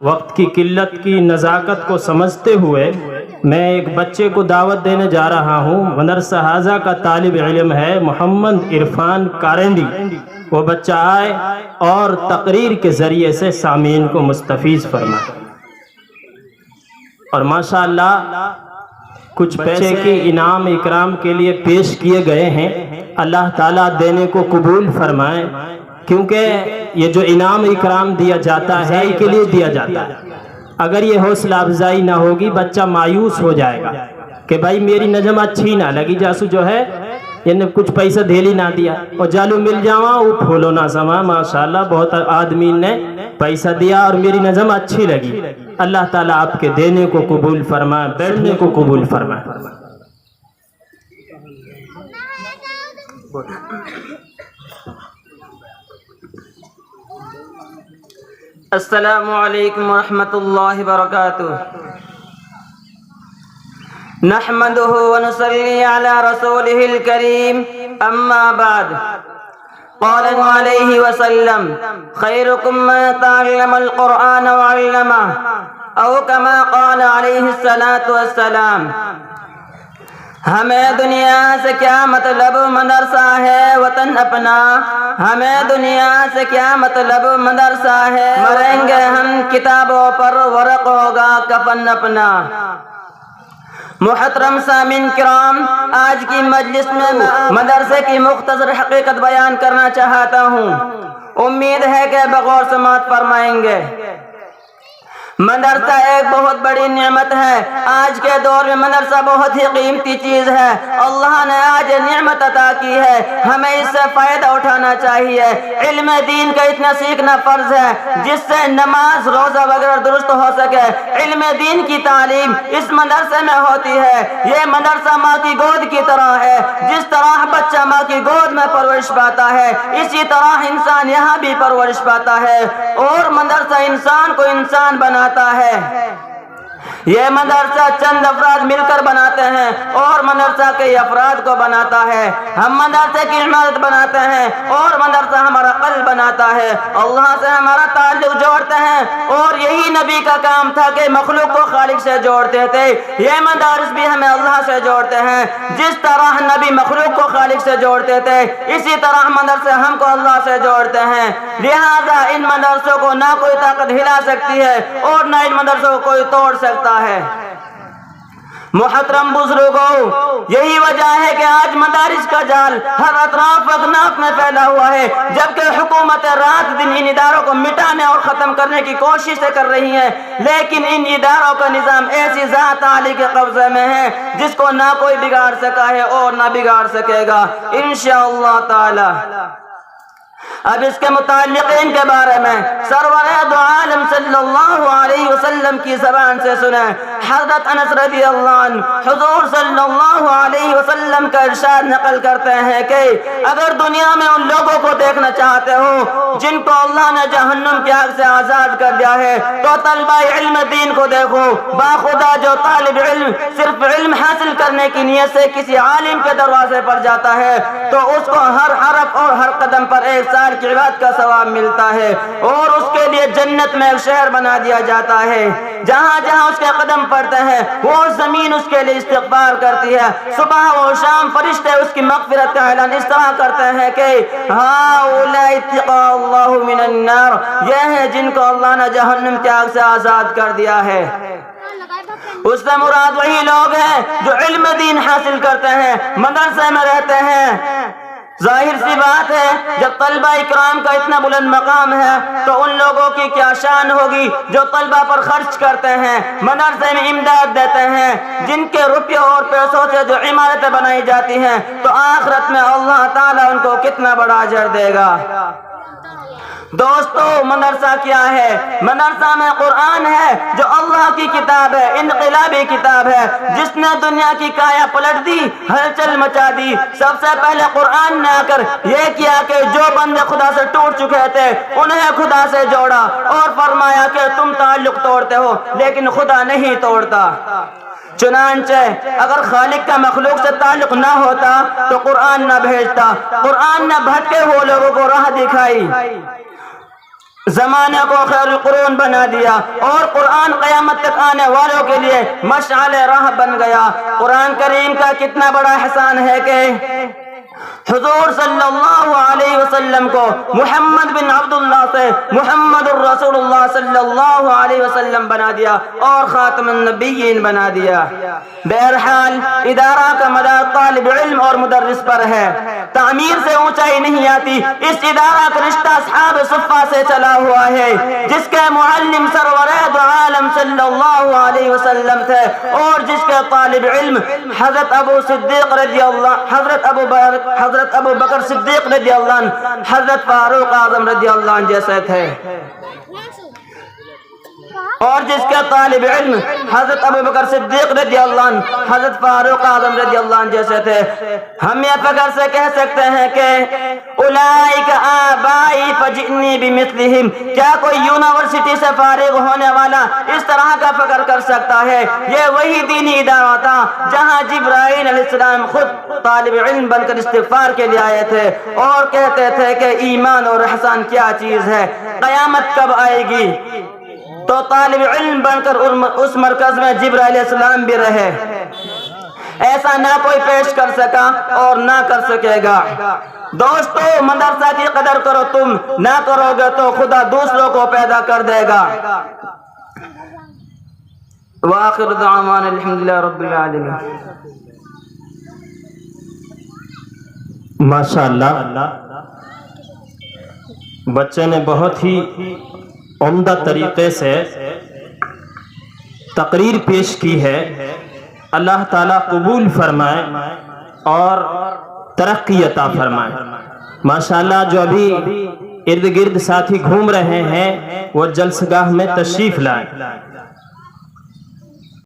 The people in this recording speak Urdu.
وقت کی قلت کی نزاکت کو سمجھتے ہوئے میں ایک بچے کو دعوت دینے جا رہا ہوں۔ مدرسہ حاضہ کا طالب علم ہے محمد عرفان کارندی۔ وہ بچہ آئے اور تقریر کے ذریعے سے سامعین کو مستفیض فرمائے، اور ماشاءاللہ کچھ پیسے کی انعام اکرام کے لیے پیش کیے گئے ہیں۔ اللہ تعالیٰ دینے کو قبول فرمائے، کیونکہ یہ جو انعام اکرام دیا جاتا ہے اس کے لیے دیا جاتا ہے۔ اگر یہ حوصلہ افزائی نہ ہوگی بچہ مایوس ہو جائے گا کہ بھائی میری نظم اچھی نہ لگی، جاسو جو ہے یعنی کچھ پیسہ دھیلی نہ دیا اور جالو مل جاواں وہ پھولو نہ سما۔ ماشاءاللہ بہت آدمی نے پیسہ دیا اور میری نظم اچھی لگی۔ اللہ تعالیٰ آپ کے دینے کو قبول فرمائے، بیٹھنے کو قبول فرمائے۔ السلام علیکم ورحمۃ اللہ وبرکاتہ۔ نحمده ونصلي على رسوله الكريم، اما بعد، قال عليه وسلم: خيركم من تعلم القرآن وعلمه، او كما قال عليه الصلاة والسلام۔ ہمیں دنیا سے کیا مطلب، مدرسہ ہے وطن اپنا۔ ہمیں دنیا سے کیا مطلب، مدرسہ ہے، مریں گے ہم کتابوں پر، ورق ہوگا کفن اپنا۔ محترم سامعین کرام، آج کی مجلس میں مدرسے کی مختصر حقیقت بیان کرنا چاہتا ہوں، امید ہے کہ بغور سماعت فرمائیں گے۔ مدرسہ ایک بہت بڑی نعمت ہے۔ آج کے دور میں مدرسہ بہت ہی قیمتی چیز ہے۔ اللہ نے آج نعمت عطا کی ہے، ہمیں اس سے فائدہ اٹھانا چاہیے۔ علم دین کا اتنا سیکھنا فرض ہے جس سے نماز روزہ وغیرہ درست ہو سکے۔ علم دین کی تعلیم اس مدرسے میں ہوتی ہے۔ یہ مدرسہ ماں کی گود کی طرح ہے۔ جس طرح بچہ ماں کی گود میں پرورش پاتا ہے، اسی طرح انسان یہاں بھی پرورش پاتا ہے، اور مدرسہ انسان کو انسان بناتا ہے۔ یہ مدرسہ چند افراد مل کر بناتے ہیں اور مدرسہ کئی افراد کو بناتا ہے۔ ہم مدرسے کی عمارت بناتے ہیں اور مدرسہ ہمارا قلب بناتا ہے، اللہ سے ہمارا تعلق جوڑتے ہیں، اور یہی نبی کا کام تھا کہ مخلوق کو خالق سے جوڑتے تھے۔ یہ مدارس بھی ہمیں اللہ سے جوڑتے ہیں۔ جس طرح نبی مخلوق کو خالق سے جوڑتے تھے، اسی طرح مدرسے ہم کو اللہ سے جوڑتے ہیں۔ لہذا ان مدرسوں کو نہ کوئی طاقت ہلا سکتی ہے اور نہ ان مدرسوں کو کوئی توڑ سکتا ہے۔ محترم بزرگوں، یہی وجہ ہے کہ آج مدارس کا جال ہر اطراف اکناف میں پھیلا ہوا ہے، جبکہ حکومت رات دن ان اداروں کو مٹانے اور ختم کرنے کی کوششیں کر رہی ہیں، لیکن ان اداروں کا نظام ایسی ذات عالی کے قبضے میں ہے جس کو نہ کوئی بگاڑ سکا ہے اور نہ بگاڑ سکے گا انشاءاللہ تعالی۔ اب اس کے متعلقین کے بارے میں سرور دو عالم صلی اللہ علیہ وسلم کی زبان سے سنیں۔ حضرت انس رضی اللہ عنہ حضور صلی اللہ علیہ وسلم کا ارشاد نقل کرتے ہیں کہ اگر دنیا میں ان لوگوں کو دیکھنا چاہتے ہو جن کو اللہ نے جہنم کی آگ سے آزاد کر دیا ہے، تو طلبہ علم دین کو دیکھو۔ باخدا جو طالب علم صرف علم حاصل کرنے کی نیت سے کسی عالم کے دروازے پر جاتا ہے، تو اس کو ہر حرف اور ہر قدم پر ایک سال کی عبادت کا ثواب ملتا ہے، اور اس کے لیے جنت میں ایک شہر بنا دیا جاتا ہے۔ جہاں جہاں اس کے قدم پڑتے ہیں وہ زمین اس کے لیے استغفار کرتی ہے۔ صبح و شام فرشتے اس کی مغفرت کا اعلان اس طرح کرتے ہیں کہ ہؤلاء اتقوا اللہ من النار، یہ ہے جن کو اللہ نے جہنم کی آگ سے آزاد کر دیا ہے۔ اس سے مراد وہی لوگ ہیں جو علم دین حاصل کرتے ہیں، مدرسے میں رہتے ہیں۔ ظاہر سی بات ہے جب طلبہ اکرام کا اتنا بلند مقام ہے تو ان لوگوں کی کیا شان ہوگی جو طلبہ پر خرچ کرتے ہیں، مدرسے میں امداد دیتے ہیں، جن کے روپیوں اور پیسوں سے جو عمارتیں بنائی جاتی ہیں، تو آخرت میں اللہ تعالیٰ ان کو کتنا بڑا اجر دے گا۔ دوستو، مدرسہ کیا ہے؟ مدرسہ میں قرآن ہے جو اللہ کی کتاب ہے، انقلابی کتاب ہے، جس نے دنیا کی کایا پلٹ دی، ہلچل مچا دی۔ سب سے پہلے قرآن نے آ کر یہ کیا کہ جو بندے خدا سے ٹوٹ چکے تھے انہیں خدا سے جوڑا، اور فرمایا کہ تم تعلق توڑتے ہو لیکن خدا نہیں توڑتا۔ چنانچہ اگر خالق کا مخلوق سے تعلق نہ ہوتا تو قرآن نہ بھیجتا۔ قرآن نے بھٹکے ہوئے لوگوں کو راہ دکھائی۔ زمانے کو خیر القرون بنا دیا اور قرآن قیامت تک آنے والوں کے لیے مشعل راہ بن گیا۔ قرآن کریم کا کتنا بڑا احسان ہے کہ حضور صلی اللہ علیہ وسلم کو محمد بن عبداللہ سے محمد الرسول اللہ صلی اللہ علیہ وسلم بنا دیا اور خاتم النبیین بنا دیا۔ بہرحال ادارہ کا مدار طالب علم اور مدرس پر ہے، تعمیر سے اونچائی نہیں آتی۔ اس ادارہ کا رشتہ اصحاب صفہ سے چلا ہوا ہے، جس کے معلم سرور دو عالم صلی اللہ علیہ وسلم تھے اور جس کے طالب علم حضرت ابو صدیق رضی اللہ حضرت ابو بکر صدیق رضی اللہ عنہ، حضرت فاروق اعظم رضی اللہ عنہ جیسے تھے، اور جس کے طالب علم حضرت ابو بکر صدیق رضی اللہ عنہ، حضرت فاروق اعظم رضی اللہ عنہ جیسے تھے۔ ہم یہ فخر سے کہہ سکتے ہیں کہ اولئک آبائی فجئنی بمثلہم، کیا کوئی یونیورسٹی سے فارغ ہونے والا اس طرح کا فخر کر سکتا ہے؟ یہ وہی دینی ادارہ تھا جہاں جبرائیل علیہ السلام خود طالب علم بن کر استغفار کے لیے آئے تھے اور کہتے تھے کہ ایمان اور احسان کیا چیز ہے، قیامت کب آئے گی؟ تو طالب علم بن کر اس مرکز میں جبرائیل علیہ السلام بھی رہے۔ ایسا نہ کوئی پیش کر سکا اور نہ کر سکے گا۔ دوستو، مدرسہ کی قدر کرو، تم نہ کرو گے تو خدا دوسروں کو پیدا کر دے گا۔ وآخر دعوانا الحمدللہ رب العالمین۔ ماشاءاللہ، بچے نے بہت ہی عمدہ طریقے سے تقریر پیش کی ہے۔ اللہ تعالیٰ قبول فرمائے اور ترقی عطا فرمائے۔ ماشاءاللہ، جو ابھی ارد گرد ساتھی گھوم رہے ہیں وہ جلسہ گاہ میں تشریف لائیں۔